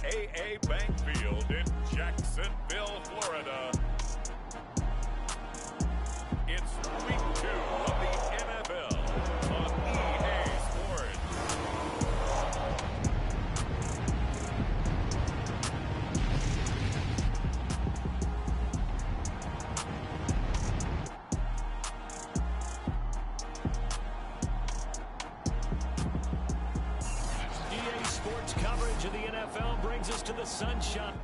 A.A. Bank Field in Jacksonville, Florida. It's week 2 of the NFL on EA Sports. EA Sports coverage of the NFL brings us to the Sunshine.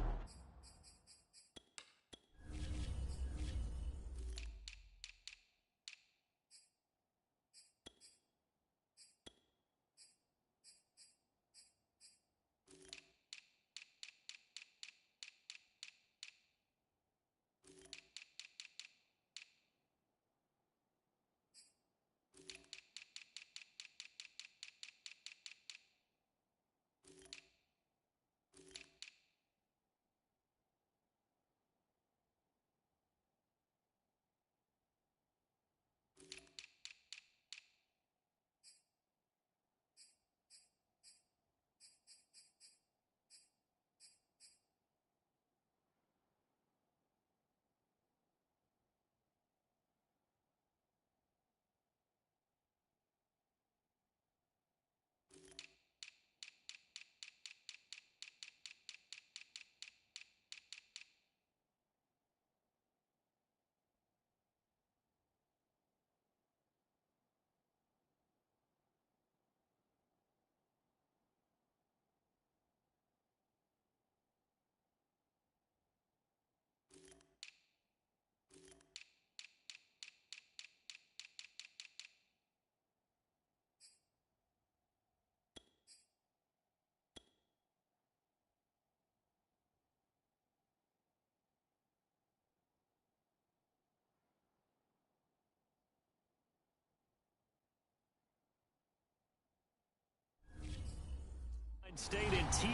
State in T.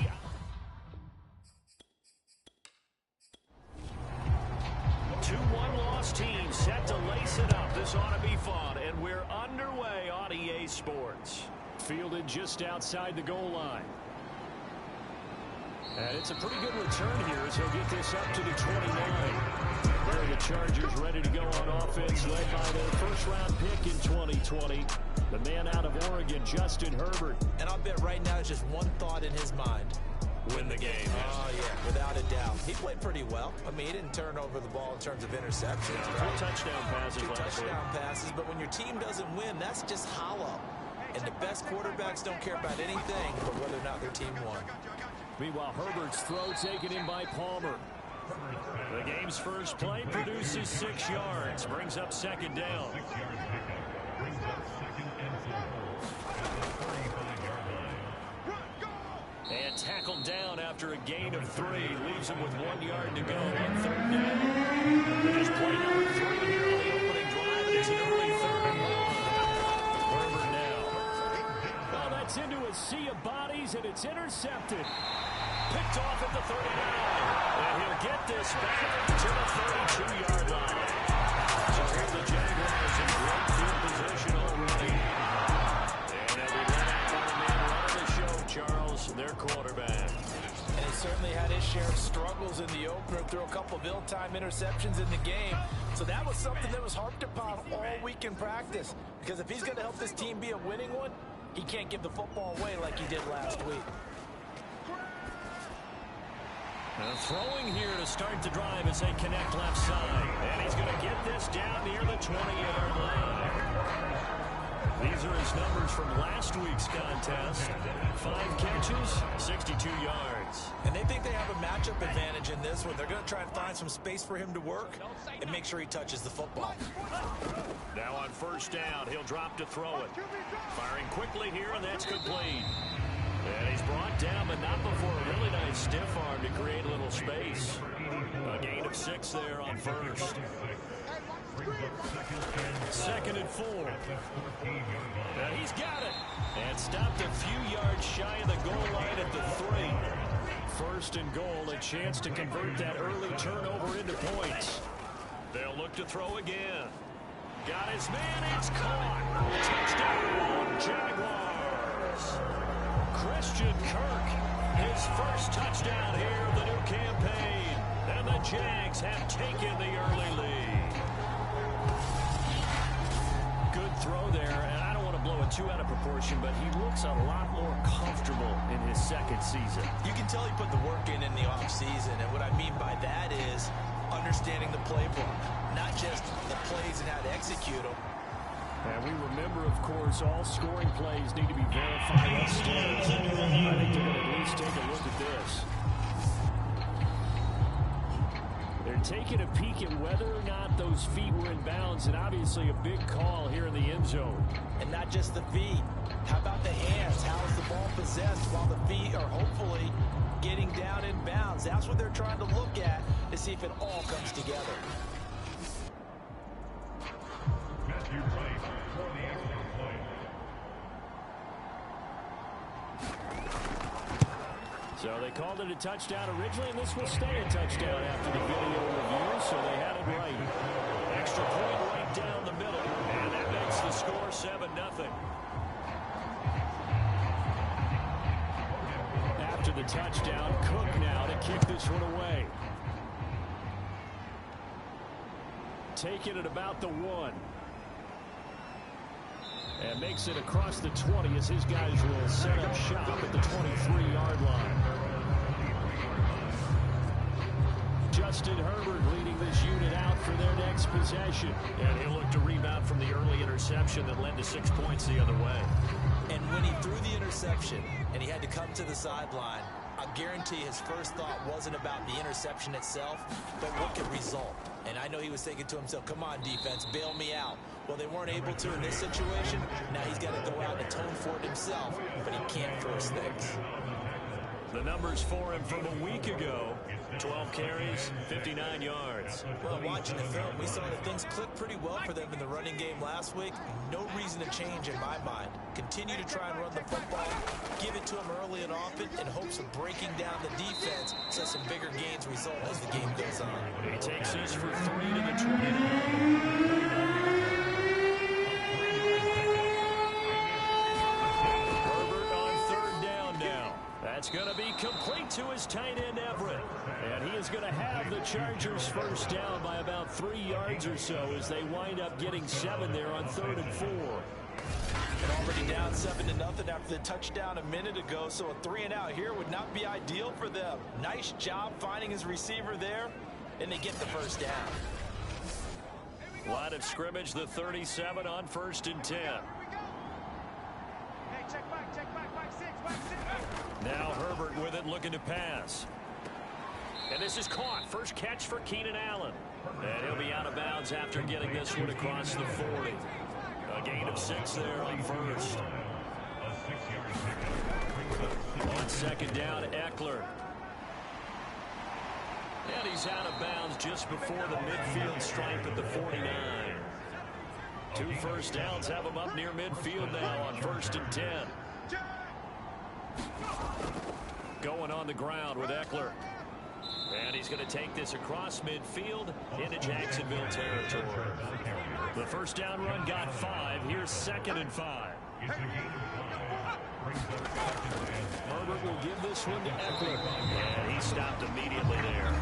Two one-loss teams set to lace it up. This ought to be fun, and we're underway on EA Sports. Fielded just outside the goal line. And it's a pretty good return here as he'll get this up to the 29. Here are the Chargers ready to go on offense, led by their first-round pick in 2020. The man out of Oregon, Justin Herbert. And I'll bet right now just one thought in his mind. Win the game. Oh, yeah, without a doubt. He played pretty well. I mean, he didn't turn over the ball in terms of interceptions. Right? 2 touchdown passes. 2 touchdown passes, but when your team doesn't win, that's just hollow. And the best quarterbacks don't care about anything but whether or not their team won. Meanwhile, Herbert's throw taken in by Palmer. The game's first play produces 6 yards, brings up second down. And tackled down after a gain of 3. Leaves him with 1 yard to go on third down. It is play number 3 here on the opening drive. It's an early third and long. Herbert now. Well, that's into a sea of bodies, and it's intercepted. Picked off at the 39. And he'll get this back to the 32-yard line. So here the Jaguars in great field position already. And they'll be led out by the man running the show, Charles, their quarterback. And he certainly had his share of struggles in the opener, threw a couple of ill-timed interceptions in the game. So that was something that was harped upon all week in practice. Because if he's going to help this team be a winning one, he can't give the football away like he did last week. And throwing here to start the drive as they connect left side. And he's going to get this down near the 20-yard line. These are his numbers from last week's contest. 5 catches, 62 yards. And they think they have a matchup advantage in this one. They're going to try and find some space for him to work and make sure he touches the football. Now on first down, he'll drop to throw it. Firing quickly here, and that's complete. And he's brought down, but not before a really nice stiff arm to create a little space. A gain of 6 there on first. 2nd and 4. And he's got it. And stopped a few yards shy of the goal line at the 3. 1st and goal, a chance to convert that early turnover into points. They'll look to throw again. Got his man, it's caught. Touchdown, Jaguars. Christian Kirk, his his first touchdown here of the new campaign. And the Jags have taken the early lead. Good throw there, and I don't want to blow it too out of proportion, but he looks a lot more comfortable in his second season. You can tell he put the work in the offseason, and what I mean by that is understanding the playbook, not just the plays and how to execute them. And we remember, of course, all scoring plays need to be verified upstairs. I think they're going to at least take a look at this. They're taking a peek at whether or not those feet were in bounds, and obviously a big call here in the end zone. And not just the feet. How about the hands? How is the ball possessed while the feet are hopefully getting down in bounds? That's what they're trying to look at to see if it all comes together. So they called it a touchdown originally, and this will stay a touchdown after the video review, so they had it right. Extra point right down the middle, and that makes the score 7-0. After the touchdown, Cook now to kick this one away. Taking it about the 1. And makes it across the 20 as his guys will set up shop at the 23-yard line. Justin Herbert leading this unit out for their next possession. And he'll look to rebound from the early interception that led to 6 points the other way. And when he threw the interception and he had to come to the sideline, I guarantee his first thought wasn't about the interception itself, but what could result. And I know he was thinking to himself, come on, defense, bail me out. Well, they weren't able to in this situation. Now he's got to go out and atone for it himself, but he can't force things. The numbers for him from a week ago, 12 carries, 59 yards. Well, watching the film, we saw that things clicked pretty well for them in the running game last week. No reason to change in my mind. Continue to try and run the football, give it to him early and often in hopes of breaking down the defense so some bigger gains result as the game goes on. He takes this for 3 to the 29. It's going to be complete to his tight end, Everett. And he is going to have the Chargers first down by about 3 yards or so as they wind up getting 7 there on 3rd and 4. And already down 7-0 after the touchdown a minute ago, so a 3-and-out here would not be ideal for them. Nice job finding his receiver there, and they get the first down. Line of scrimmage, the 37 on 1st and 10. Now Herbert with it, looking to pass. And this is caught. First catch for Keenan Allen. And he'll be out of bounds after getting this one across the 40. A gain of 6 there on 1st. On 2nd down, Eckler. And he's out of bounds just before the midfield stripe at the 49. 2 first downs have him up near midfield now on 1st and 10. Going on the ground with Eckler. And he's going to take this across midfield into Jacksonville territory. The first down run got 5. Here's 2nd and 5. Herbert will give this one to Eckler. And he stopped immediately there.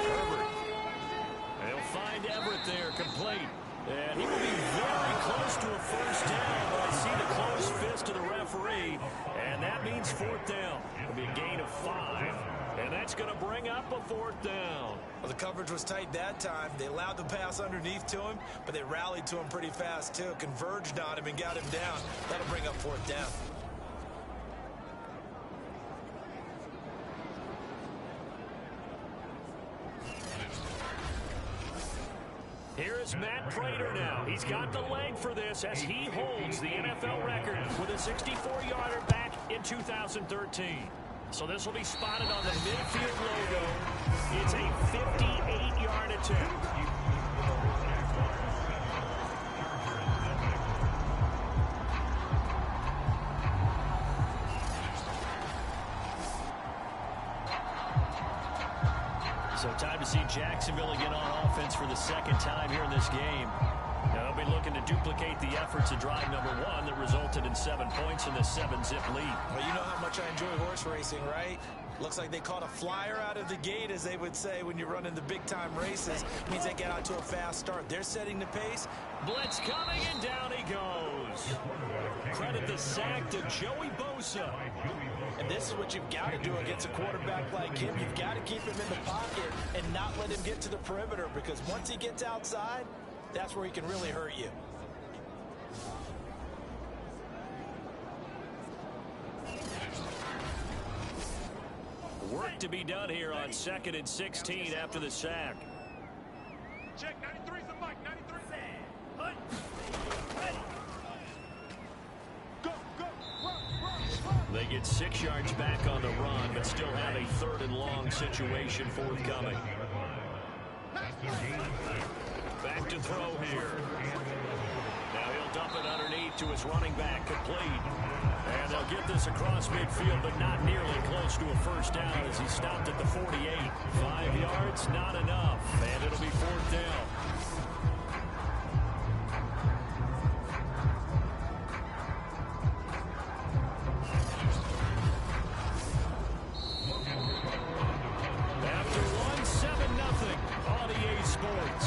Herbert. They'll find Everett there, complete. And he will be very close to a first down, but I see the close fist of the referee, and that means 4th down. It'll be a gain of 5, and that's going to bring up a 4th down. Well, the coverage was tight that time. They allowed the pass underneath to him, but they rallied to him pretty fast, too. Converged on him and got him down. That'll bring up 4th down. Here is Matt Prater now. He's got the leg for this as he holds the NFL record with a 64-yarder back in 2013. So this will be spotted on the midfield logo. It's a 58-yard attempt. So time to see Jacksonville again on offense for the 2nd time here in this game. They'll be line looking to duplicate the efforts of drive number 1 that resulted in 7 points in the 7-zip lead. Well, you know how much I enjoy horse racing, right? Looks like they caught a flyer out of the gate, as they would say when you're running the big-time races. Means they get out to a fast start. They're setting the pace. Blitz coming, and down he goes. Credit the sack to Joey Bosa. And this is what you've got to do against a quarterback like him. You've got to keep him in the pocket and not let him get to the perimeter, because once he gets outside, that's where he can really hurt you. Work to be done here on 2nd and 16 after the sack. Check 93's the mic. 93. Go, go, run. They get 6 yards back on the run, but still have a 3rd and long situation forthcoming. Back to throw here. Now he'll dump it underneath to his running back, complete. And they'll get this across midfield, but not nearly close to a first down as he stopped at the 48. 5 yards, not enough, and it'll be 4th down. After 1, 7-0 on EA Sports.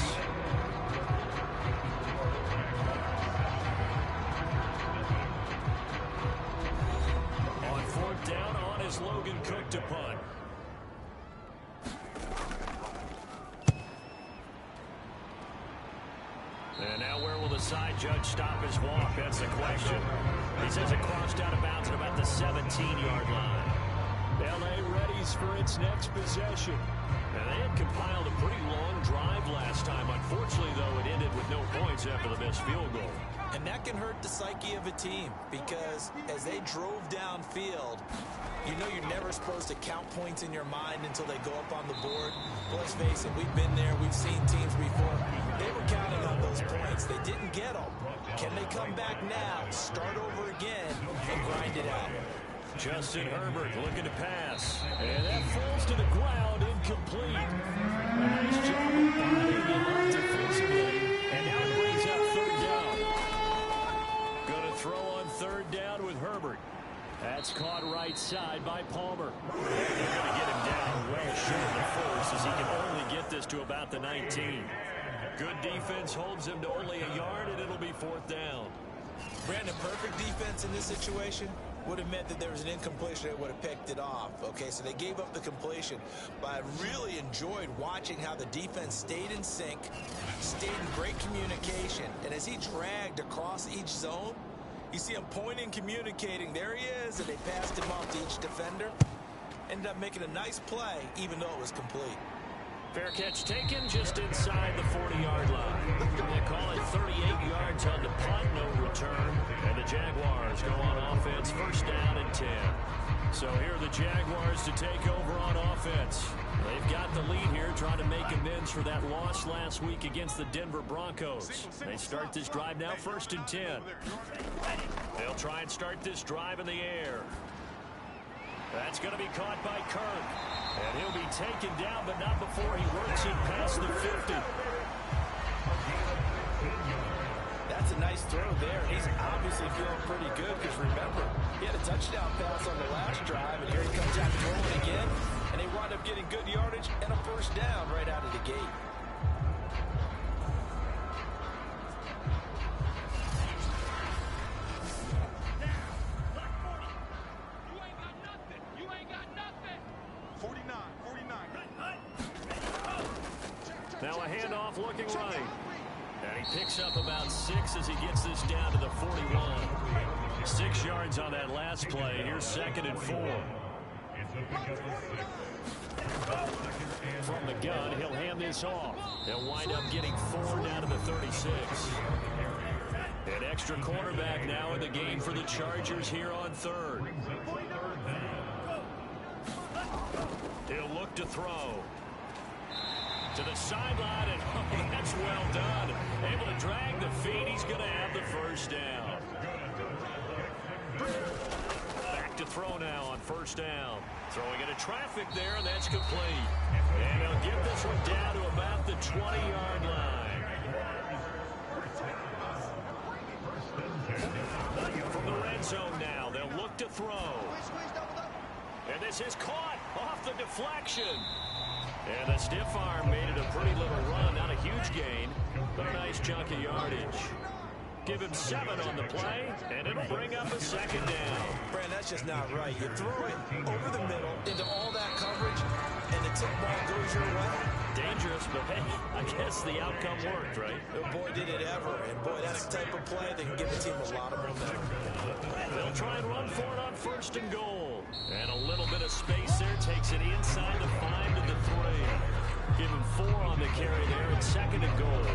On 4th down, on is Logan Cook to punt. And now where will the side judge stop his walk? That's the question. He says it crossed out of bounds at about the 17-yard line. L.A. readies for its next possession. And they had compiled a pretty long drive last time. Unfortunately, though, it ended with no points after the missed field goal. And that can hurt the psyche of a team, because as they drove downfield, you know you're never supposed to count points in your mind until they go up on the board. Well, let's face it, we've been there. We've seen teams before. They were counting on those points. They didn't get them. Can they come back now, start over again, and grind it out? Justin Herbert looking to pass. And that falls to the ground, incomplete. A nice job of bodying him up defensively. And now it brings up 3rd down. Going to throw on 3rd down with Herbert. That's caught right side by Palmer. And they're going to get him down well short of the first, as he can only get this to about the 19. Good defense holds him to only a yard, and it'll be 4th down. Brandon, perfect defense in this situation would have meant that there was an incompletion that would have picked it off. Okay, so they gave up the completion, but I really enjoyed watching how the defense stayed in sync, stayed in great communication, and as he dragged across each zone, you see him pointing, communicating. There he is, and they passed him off to each defender. Ended up making a nice play, even though it was complete. Fair catch taken just inside the 40-yard line. They call it 38 yards on the punt, no return. And the Jaguars go on offense, 1st down and 10. So here are the Jaguars to take over on offense. They've got the lead here, trying to make amends for that loss last week against the Denver Broncos. They start this drive now, 1st and 10. They'll try and start this drive in the air. That's going to be caught by Kirk. And he'll be taken down, but not before he works it past the 50. That's a nice throw there. He's obviously feeling pretty good, because remember, he had a touchdown pass on the last drive, and here he comes out throwing again, and they wind up getting good yardage and a 1st down right out of the gate. Now a handoff looking right. And he picks up about 6 as he gets this down to the 41. 6 yards on that last play. Here's 2nd and 4. From the gun, he'll hand this off. He'll wind up getting 4 down to the 36. An extra cornerback now in the game for the Chargers here on 3rd. He'll look to throw. To the sideline, and oh, that's well done. Able to drag the feet. He's going to have the 1st down. Back to throw now on 1st down. Throwing into traffic there, and that's complete. And he'll get this one down to about the 20-yard line. zone now. They'll look to throw. And this is caught off the deflection. And the stiff arm made it a pretty little run. Not a huge gain, but a nice chunk of yardage. Give him 7 on the play, and it'll bring up a second down. Brand, that's just not right. You throw it over the middle into all that coverage, and the tip ball goes your way. Dangerous, but hey, I guess the outcome worked, right? Oh, boy, did it ever. And boy, that's the type of play that can give a team a lot of momentum. They'll try and run for it on 1st and goal. And a little bit of space there takes it inside the 5 to the 3. Give him 4 on the carry there and 2nd and goal.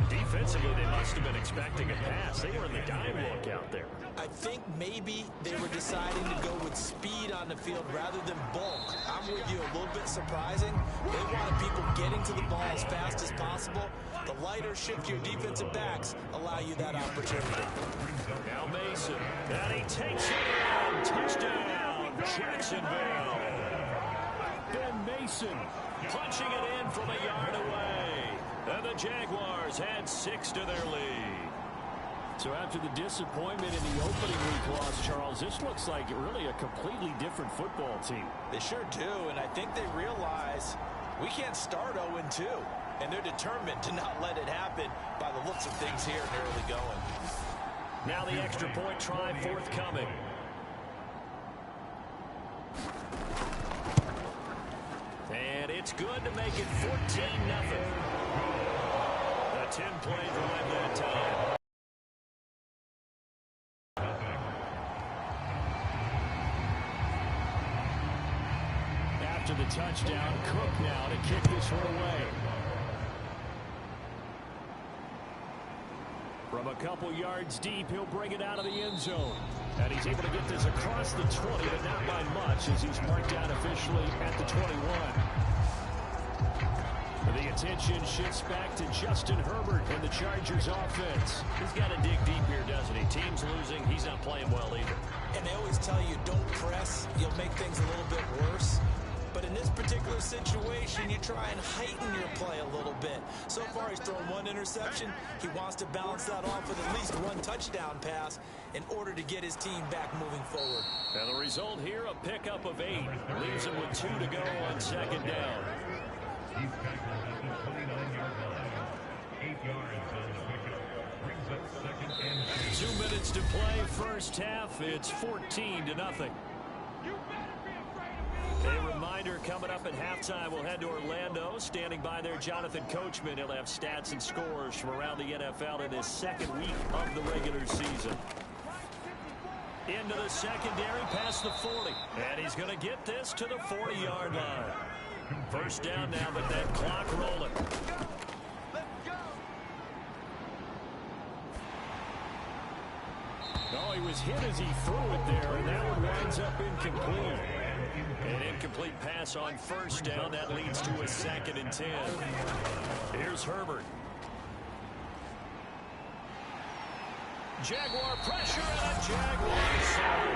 Defensively, they must have been expecting a pass. They were in the dime look out there. I think maybe they were deciding to go with speed on the field rather than bulk. I'm with you, a little bit surprising. They wanted people getting to the ball as fast as possible. The lighter, shiftier defensive backs allow you that opportunity. Now Mason, and he takes it in. Touchdown, Jacksonville. Ben Mason punching it in from a yard away. And the Jaguars had 6 to their lead. So after the disappointment in the opening week loss, Charles, this looks like really a completely different football team. They sure do, and I think they realize we can't start 0-2. And they're determined to not let it happen by the looks of things here in early going. Now the extra point try forthcoming. And it's good to make it 14-0. A 10-play drive that time. After the touchdown, Cook now to kick this one away. From a couple yards deep, he'll bring it out of the end zone. And he's able to get this across the 20, but not by much as he's marked down officially at the 21. The attention shifts back to Justin Herbert and the Chargers offense. He's got to dig deep here, doesn't he? Team's losing. He's not playing well either. And they always tell you, don't press. You'll make things a little bit worse. But in this particular situation, you try and heighten your play a little bit. So far, he's thrown 1 interception. He wants to balance that off with at least 1 touchdown pass in order to get his team back moving forward. And the result here, a pickup of 8. Leaves him with 2 to go on 2nd down. 2 minutes to play, first half. It's 14-0. A reminder coming up at halftime, we'll head to Orlando. Standing by there, Jonathan Coachman. He'll have stats and scores from around the NFL in his 2nd week of the regular season. Into the secondary, past the 40. And he's going to get this to the 40-yard line. First down now, but that clock rolling. Oh, he was hit as he threw it there, and that one winds up incomplete. An incomplete pass on first down. That leads to a 2nd and 10. Here's Herbert. Jaguar pressure and a Jaguar sack.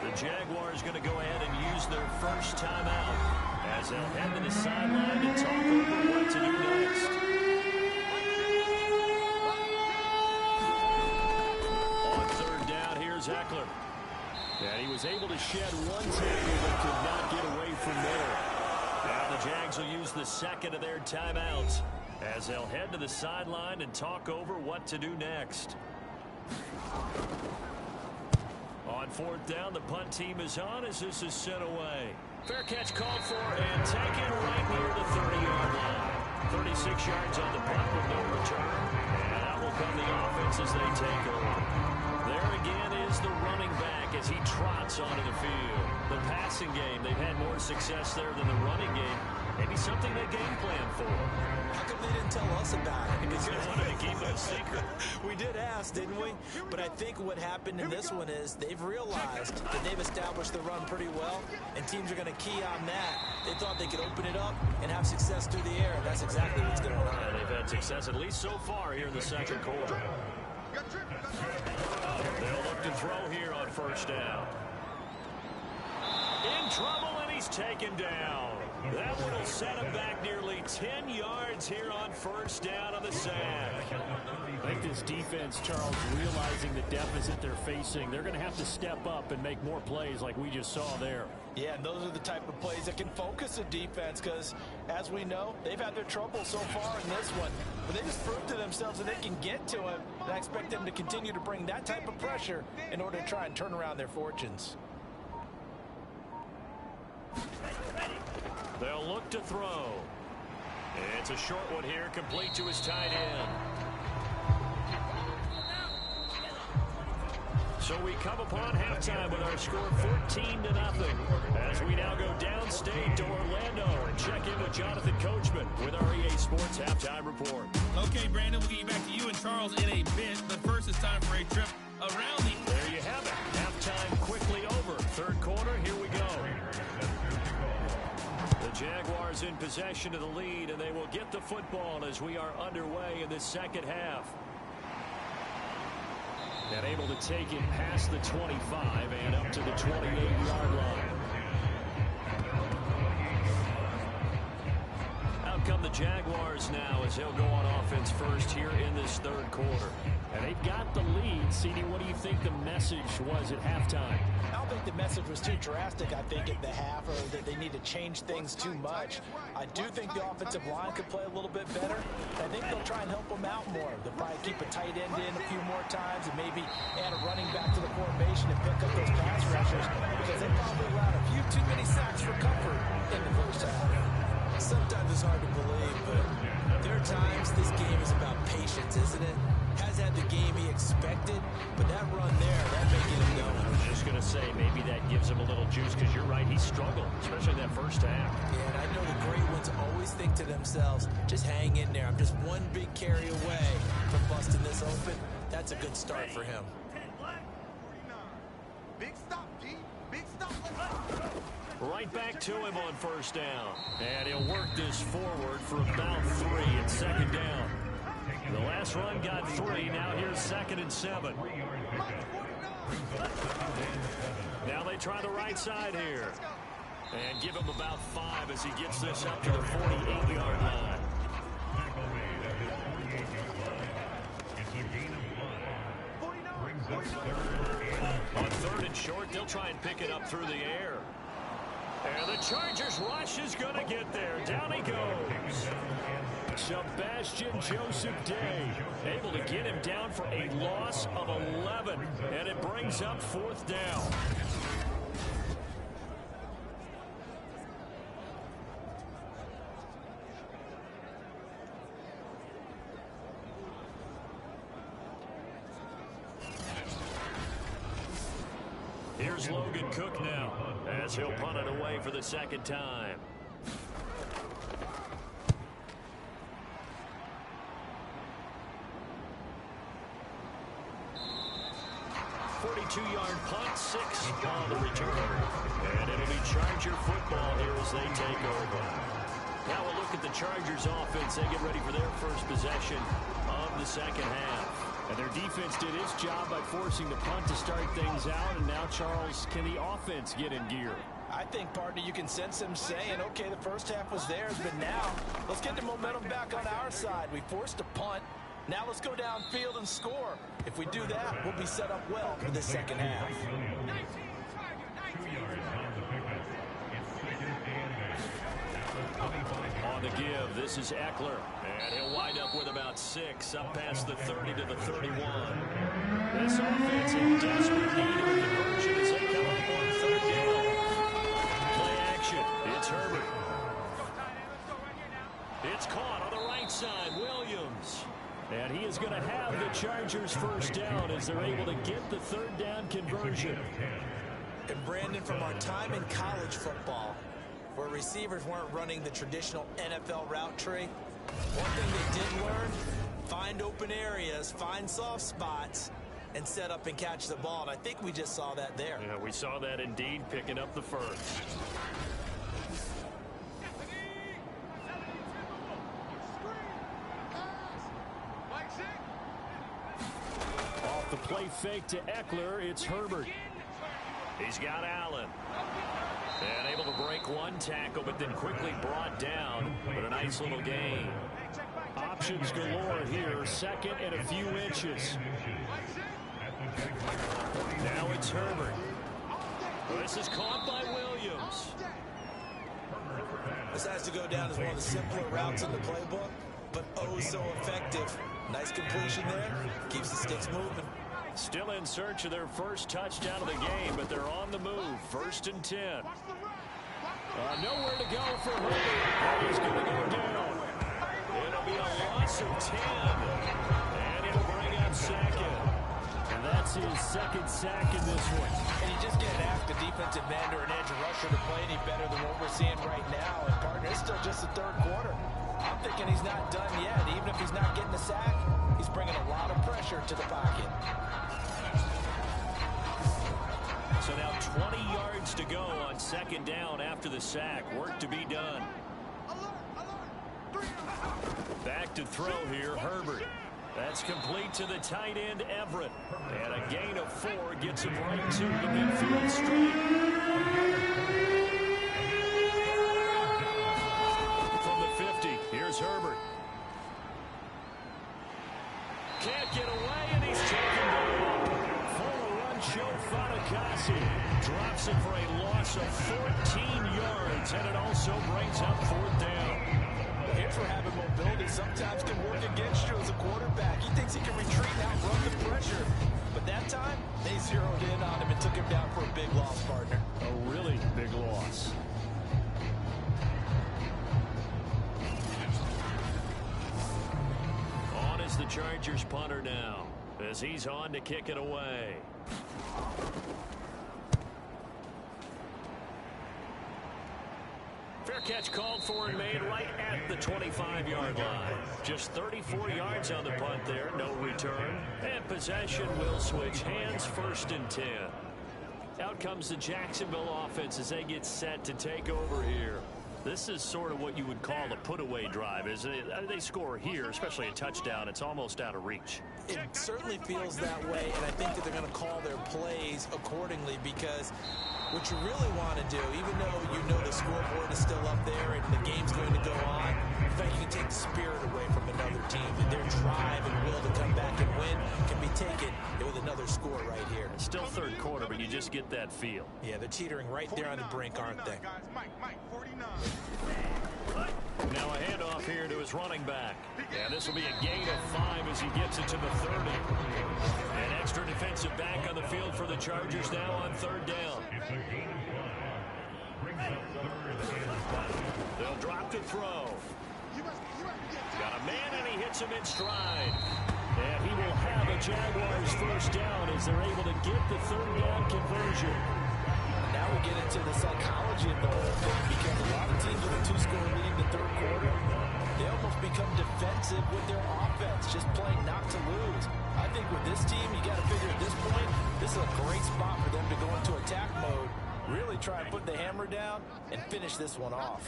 The Jaguars going to go ahead and use their first timeout as they'll head to the sideline and talk over what to do next. On 3rd down, here's Eckler. And he was able to shed 1 tackle but could not get away from there. Now the Jags will use the 2nd of their timeouts as they'll head to the sideline and talk over what to do next. On 4th down, the punt team is on as this is sent away. Fair catch called for and taken right near the 30-yard line. 36 yards on the punt with no return. And out will come the offense as they take over. There again is the running back as he trots onto the field. The passing game, they've had more success there than the running game. Maybe something they game plan for. How come they didn't tell us about it? Because they wanted to keep it a secret. We did ask, didn't we? But I think what happened in this one is they've realized that they've established the run pretty well, and teams are going to key on that. They thought they could open it up and have success through the air, and that's exactly what's going on. And they've had success, at least so far, here in the 2nd quarter. They'll look to throw here on first down. In trouble, and he's taken down. That one will set him back nearly 10 yards here on first down on the sack. I think this defense, Charles, realizing the deficit they're facing, they're going to have to step up and make more plays like we just saw there. Yeah, and those are the type of plays that can focus a defense because, as we know, they've had their trouble so far in this one. But they just proved to themselves that they can get to it, and I expect them to continue to bring that type of pressure in order to try and turn around their fortunes. They'll look to throw. It's a short one here, complete to his tight end. So we come upon halftime with our score 14-0 as we now go downstate to Orlando and check in with Jonathan Coachman with our EA Sports Halftime Report. Okay, Brandon, we'll get back to you and Charles in a bit, but first it's time for a trip around the... There you have it. Halftime quickly over. Third quarter, here we go. The Jaguars in possession of the lead, and they will get the football as we are underway in the second half. And able to take it past the 25 and up to the 28-yard line. Out come the Jaguars now as they'll go on offense first here in this third quarter. And they've got the lead. CD, what do you think the message was at halftime? I don't think the message was too drastic, I think, at the half, or that they need to change things too much. I do think the offensive line could play a little bit better. I think they'll try and help them out more. They'll probably keep a tight end in a few more times and maybe add a running back to the formation and pick up those pass rushers because they probably allowed a few too many sacks for comfort in the first half. Sometimes it's hard to believe, but there are times this game is about patience, isn't it? Has had the game he expected, but that run there, that may get him going. I was just going to say, maybe that gives him a little juice because you're right, he struggled, especially in that first half. Yeah, and I know the great ones always think to themselves, just hang in there. I'm just one big carry away from busting this open. That's a good start for him. Big stop, G. Big stop. Right back to him on first down. And he'll work this forward for about 3 and second down. The last run got 3. Now here's 2nd and 7. Now they try the right side here. And give him about 5 as he gets this up to the 48-yard line. On 3rd and short, they'll try and pick it up through the air. And the Chargers rush is going to get there. Down he goes. Sebastian Joseph Day able to get him down for a loss of 11. And it brings up 4th down. Here's Logan Cook now as he'll punt it away for the 2nd time. 42-yard punt, 6 on the return. And it'll be Charger football here as they take over. Now we'll look at the Chargers offense. They get ready for their first possession of the second half. And their defense did its job by forcing the punt to start things out. And now, Charles, can the offense get in gear? I think, partner, you can sense them saying, okay, the first half was theirs, but now let's get the momentum back on our side. We forced a punt. Now let's go downfield and score. If we do that, we'll be set up well for the second half. On the give, this is Eckler. And he'll wind up with about 6, up past the 30 to the 31. This offense in desperate need of a conversion as they come up on 3rd down. Play action. It's Herbert. It's caught on the right side. Williams. And he is going to have the Chargers first down as they're able to get the 3rd down conversion. And Brandon, from our time in college football, where receivers weren't running the traditional NFL route tree, one thing they did learn, find open areas, find soft spots, and set up and catch the ball. And I think we just saw that there. Yeah, we saw that indeed, picking up the first. Off the play fake to Eckler, it's Herbert. He's got Allen. And able to break one tackle, but then quickly brought down. But a nice little gain. options galore here. Second and a few inches. Now it's Herbert. This is caught by Williams. This has to go down as one of the simpler routes in the playbook, but oh so effective. Nice completion there. Keeps the sticks moving. Still in search of their first touchdown of the game, but they're on the move. 1st and 10. Nowhere to go for Herbert. He's going to go down. It'll be a loss of 10. And it'll bring up second. And that's his second sack in this one. And you just can't ask a defensive end or an edge rusher to play any better than what we're seeing right now. And partner, it's still just the third quarter. I'm thinking he's not done yet. Even if he's not getting the sack, he's bringing a lot of pressure to the pocket. So now 20 yards to go on 2nd down after the sack. Work to be done. Back to throw here, Herbert. That's complete to the tight end, Everett. And a gain of 4 gets him right to the midfield straight. From the 50, here's Herbert. Can't get away, and he's taken down. Full run show, Fatukasi drops it for a loss of 14 yards, and it also brings up 4th down. Here's where having mobility sometimes can work against you as a quarterback. He thinks he can retreat and outrun the pressure. But that time, they zeroed in on him and took him down for a big loss, partner. A really big loss. On is the Chargers punter now, as he's on to kick it away. Fair catch called for and made right at the 25-yard line. Just 34 yards on the punt there, no return. And possession will switch hands, 1st and 10. Out comes the Jacksonville offense as they get set to take over here. This is sort of what you would call a put-away drive, isn't it? They score here, especially a touchdown. It's almost out of reach. It certainly feels that way, and I think that they're going to call their plays accordingly because what you really want to do, even though you know the scoreboard is still up there and the game's going to go on, in fact, you can take the spirit away from another team. And their drive and will to come back and win can be taken with another score right here. It's still 3rd quarter, but you just get that feel. Yeah, they're teetering right there on the brink, aren't they? Mike, 49. Now a handoff here to his running back. And this will be a gain of 5 as he gets it to the 30. An extra defensive back on the field for the Chargers now on 3rd down. They'll drop to throw. Got a man and he hits him in stride. And he will have a Jaguars 1st down as they're able to get the 3rd down conversion. Now we get into the psychology of the whole thing because a lot of teams with a 2-score lead in the 3rd quarter, they almost become defensive with their offense, just playing not to lose. I think with this team, you got to figure at this point, this is a great spot for them to go into attack mode, really try and put the hammer down and finish this one off.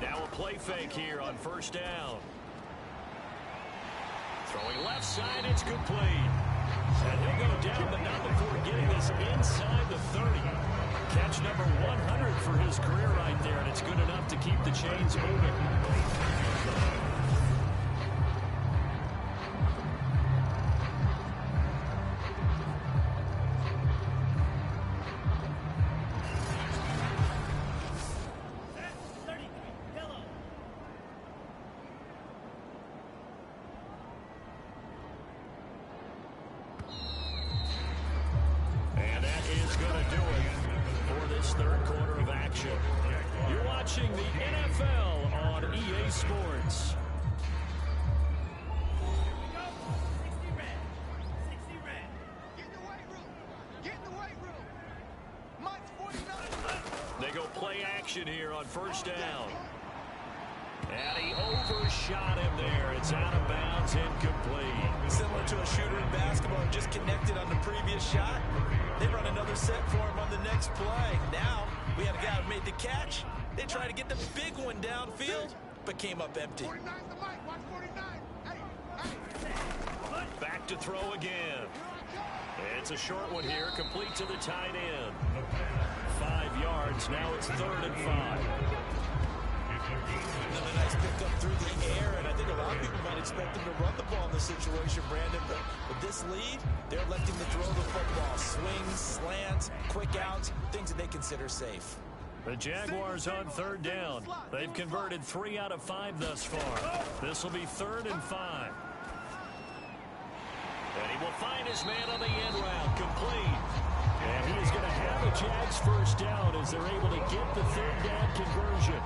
Now a play fake here on 1st down. Throwing left side, it's complete. And he'll go down, but not before getting this inside the 30. Catch number 100 for his career right there, and it's good enough to keep the chains moving. Sports. They go play action here on 1st down. And he overshot him there. It's out of bounds, incomplete. Similar to a shooter in basketball, just connected on the previous shot. They run another set for him on the next play. Now, we had a guy who made the catch. They tried to get the big one downfield, but came up empty. Back to throw again. It's a short one here, complete to the tight end. 5 yards, now it's 3rd and 5. Another nice pickup through the air, and I think a lot of people might expect him to run the ball in this situation, Brandon. But with this lead, they're electing to throw the football. Swings, slants, quick outs, things that they consider safe. The Jaguars on third down. They've converted 3 out of 5 thus far. This will be 3rd and 5. And he will find his man on the end route, complete. And he is going to have a Jags first down as they're able to get the 3rd down conversion.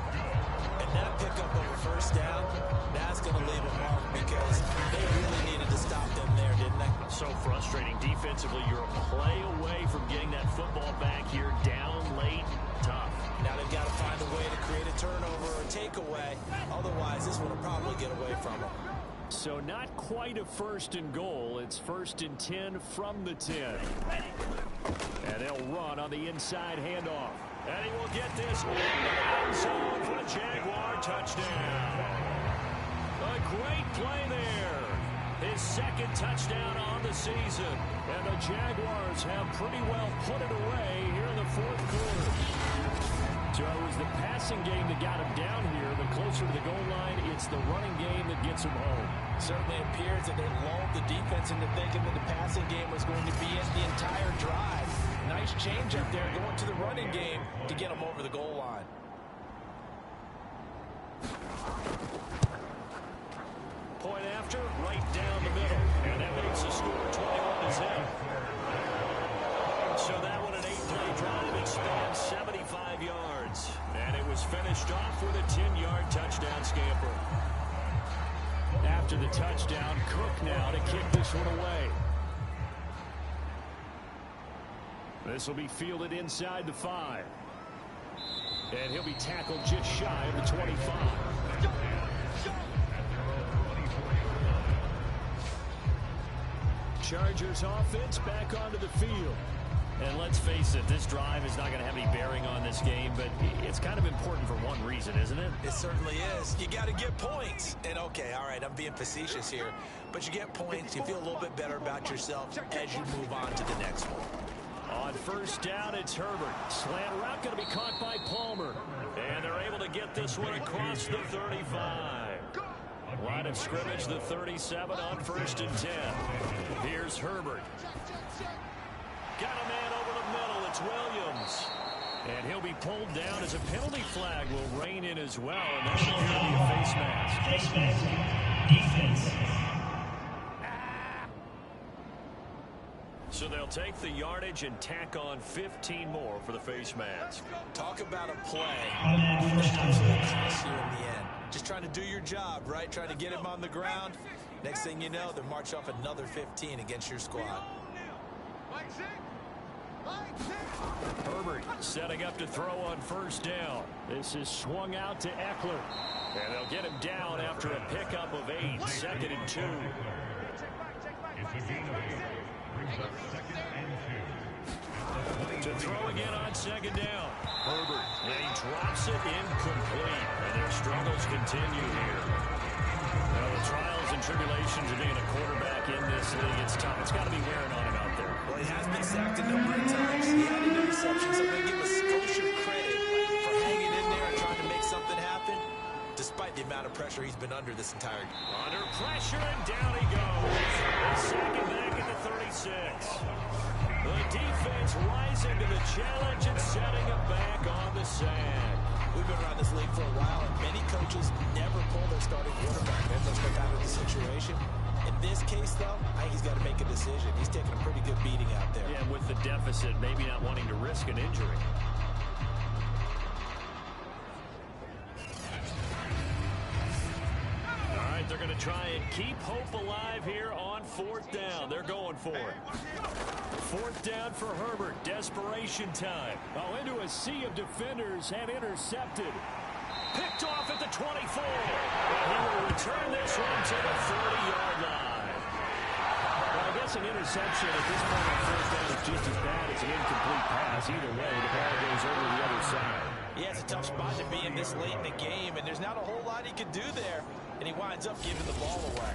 And that pickup over first down, that's going to leave a mark because they really needed to stop them there, didn't they? So frustrating. Defensively, you're a play away from getting that football back here, down late, tough. Now they've got to find a way to create a turnover or a takeaway. Otherwise, this one will probably get away from them. So not quite a 1st and goal. It's 1st and 10 from the 10. And they'll run on the inside handoff. And he will get this in the end zone for a Jaguar touchdown. A great play there. His 2nd touchdown on the season. And the Jaguars have pretty well put it away here in the 4th quarter. So it was the passing game that got him down here, but closer to the goal line, it's the running game that gets him home. Certainly appears that they lulled the defense into thinking that the passing game was going to be it the entire drive. Nice change up there going to the running game to get him over the goal line. Point after, right down the middle. And that makes the score 21-0. So that one an 8-play drive. It spans 75 yards. And it was finished off with a 10-yard touchdown scamper. After the touchdown, Cook now to kick this one away. This will be fielded inside the 5. And he'll be tackled just shy of the 25. Chargers offense back onto the field. And let's face it, this drive is not going to have any bearing on this game, but it's kind of important for one reason, isn't it? It certainly is. You got to get points. And okay, all right, I'm being facetious here, but you get points, you feel a little bit better about yourself as you move on to the next one. On first down, it's Herbert. Slant route going to be caught by Palmer. And they're able to get this one across the 35. Line of scrimmage, the 37 on 1st and 10. Here's Herbert. Got a man over the middle. It's Williams. And he'll be pulled down as a penalty flag will rein in as well. And that's going to be a face mask. Face mask. Defense. So they'll take the yardage and tack on 15 more for the face mask. Talk about a play that absolutely cost you in the end. Just trying to do your job, right? Trying to get him on the ground. Next thing you know, they'll march off another 15 against your squad. Herbert setting up to throw on first down. This is swung out to Eckler. And they'll get him down after a pickup of 8. 2nd and 2. To throw again on 2nd down. Herbert, and he drops it incomplete. And their struggles continue here. Now, the trials and tribulations of being a quarterback in this league, it's tough. It's got to be wearing on him out there. Well, he has been sacked a number of times. He had an interception, so I'm going to give a Scotia credit for hanging in there and trying to make something happen, despite the amount of pressure he's been under this entire game. Under pressure, and down he goes. Second back at the 36. The defense rising to the challenge and setting him back on the sack. We've been around this league for a while, and many coaches never pull their starting quarterback. They'll step out of the situation. In this case, though, I think he's got to make a decision. He's taking a pretty good beating out there. Yeah, with the deficit, maybe not wanting to risk an injury. All right, they're going to try and keep hope alive here on 4th down. They're going for it. 4th down for Herbert. Desperation time. Oh, into a sea of defenders and intercepted. Picked off at the 24. And he will return this one to the 30-yard line. Well, I guess an interception at this point on 4th down is just as bad as an incomplete pass. Either way, the ball goes over the other side. Yeah, it's a tough spot to be in this late in the game, and there's not a whole lot he could do there, and he winds up giving the ball away.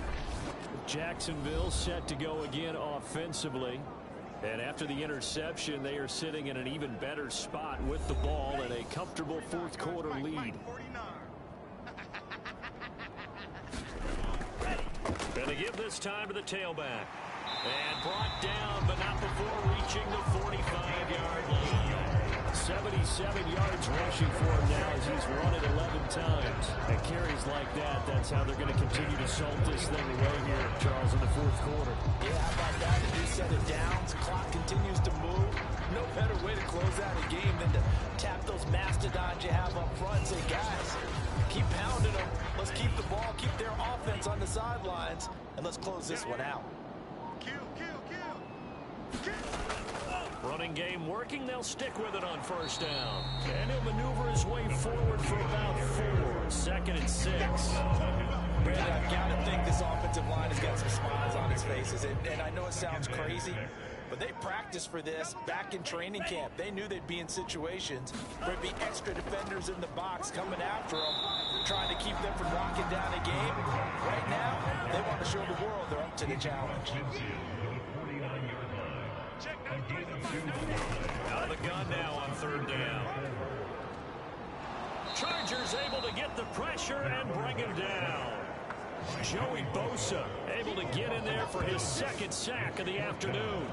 Jacksonville set to go again offensively. And after the interception, they are sitting in an even better spot with the ball and a comfortable 4th quarter lead. give this time to the tailback. And brought down, but not before reaching the 45-yard line. 77 yards rushing for him now as he's run it 11 times. And carries like that, that's how they're going to continue to salt this thing away here, Charles, in the fourth quarter. Yeah, how about that? A new set of downs. Clock continues to move. No better way to close out a game than to tap those mastodons you have up front. Say, guys, keep pounding them. Let's keep the ball, keep their offense on the sidelines, and let's close this one out. Running game working. They'll stick with it on first down. And he'll maneuver his way forward for about 4. 2nd and 6. Brandon, I've got to think this offensive line has got some smiles on its faces. And I know it sounds crazy, but they practiced for this back in training camp. They knew they'd be in situations where there'd be extra defenders in the box coming after them, trying to keep them from locking down a game. Right now, they want to show the world they're up to the challenge. Out of the gun now on 3rd down. Chargers able to get the pressure and bring him down. Joey Bosa able to get in there for his 2nd sack of the afternoon.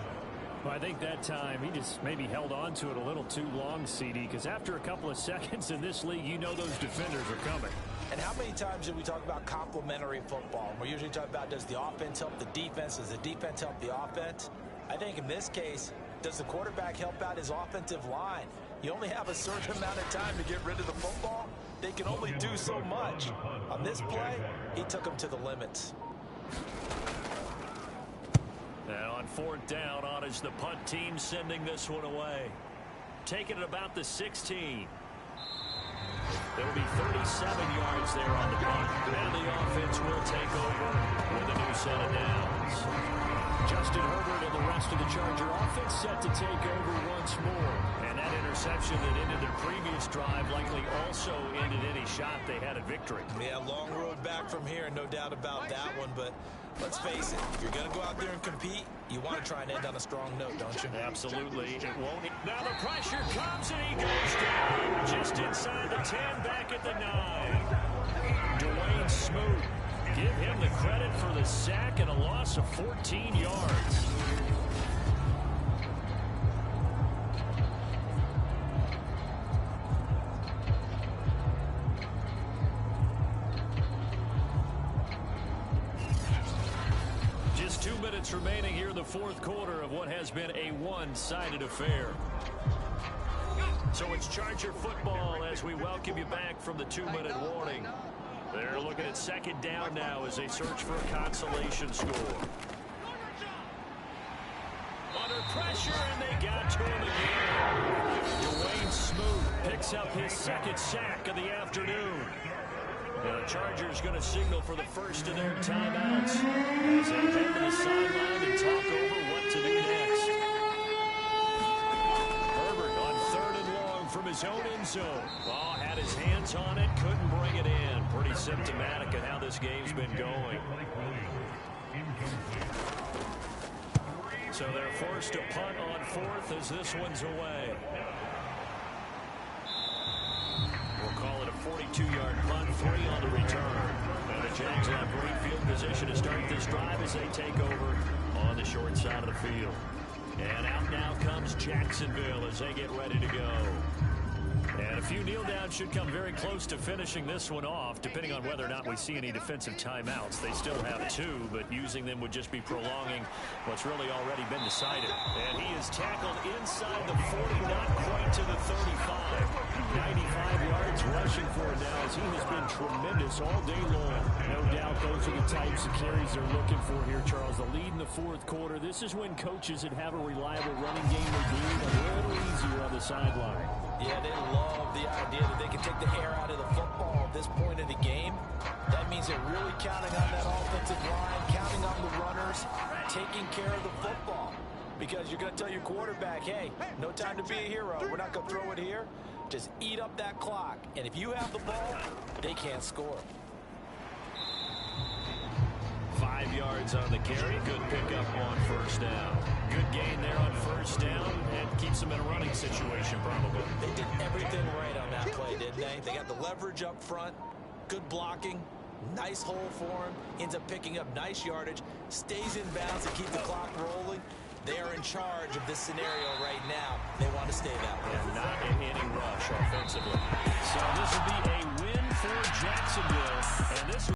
Well, I think that time he just maybe held on to it a little too long, CD, because after a couple of seconds in this league, you know those defenders are coming. And how many times do we talk about complementary football? We're usually talking about, does the offense help the defense? Does the defense help the offense? I think in this case, does the quarterback help out his offensive line? You only have a certain amount of time to get rid of the football. They can only do so much. On this play, he took them to the limits. And on 4th down, on is the punt team sending this one away. Taking it about the 16. There will be 37 yards there on the punt. And the offense will take over with a new set of downs. Justin Herbert and the rest of the Charger offense set to take over once more. And that interception that ended their previous drive likely also ended any shot they had at victory. Yeah, long road back from here, no doubt about that one. But let's face it, if you're going to go out there and compete, you want to try and end on a strong note, don't you? Absolutely. It won't. Now the pressure comes and he goes down just inside the 10, back at the 9. Dwayne Smoot. Give him the credit for the sack and a loss of 14 yards. Just 2 minutes remaining here in the fourth quarter of what has been a one-sided affair. So it's Charger football as we welcome you back from the 2-minute warning. They're looking at 2nd down now as they search for a consolation score. Under pressure, and they got to him again. Dwayne Smoot picks up his 2nd sack of the afternoon. Now the Chargers going to signal for the first of their timeouts as they head to the sideline and talk over what to do next. Herbert on 3rd and long from his own end zone. Ball had his hands on it, couldn't bring it in. Pretty symptomatic of how this game's been going. So they're forced to punt on 4th as this one's away. We'll call it a 42-yard punt, 3 on the return. And the Jags have great field position to start this drive as they take over on the short side of the field. And out now comes Jacksonville as they get ready to go. And a few kneel downs should come very close to finishing this one off, depending on whether or not we see any defensive timeouts. They still have 2, but using them would just be prolonging what's really already been decided. And he is tackled inside the 40, not quite to the 35. 95 yards rushing for him now as he has been tremendous all day long. No doubt those are the types of carries they're looking for here, Charles. The lead in the fourth quarter. This is when coaches that have a reliable running game are doing a little easier on the sideline. Yeah, they love the idea that they can take the air out of the football at this point of the game. That means they're really counting on that offensive line, counting on the runners, taking care of the football. Because you're going to tell your quarterback, hey, no time to be a hero. We're not going to throw it here. Just eat up that clock. And if you have the ball, they can't score. 5 yards on the carry. Good pickup on first down. Good gain there on first down and keeps them in a running situation probably. They did everything right on that play, didn't they? They got the leverage up front, good blocking, Nice hole for him. Ends up picking up nice yardage. Stays in bounds to keep the clock rolling. They are in charge of this scenario right now. They want to stay that way. And not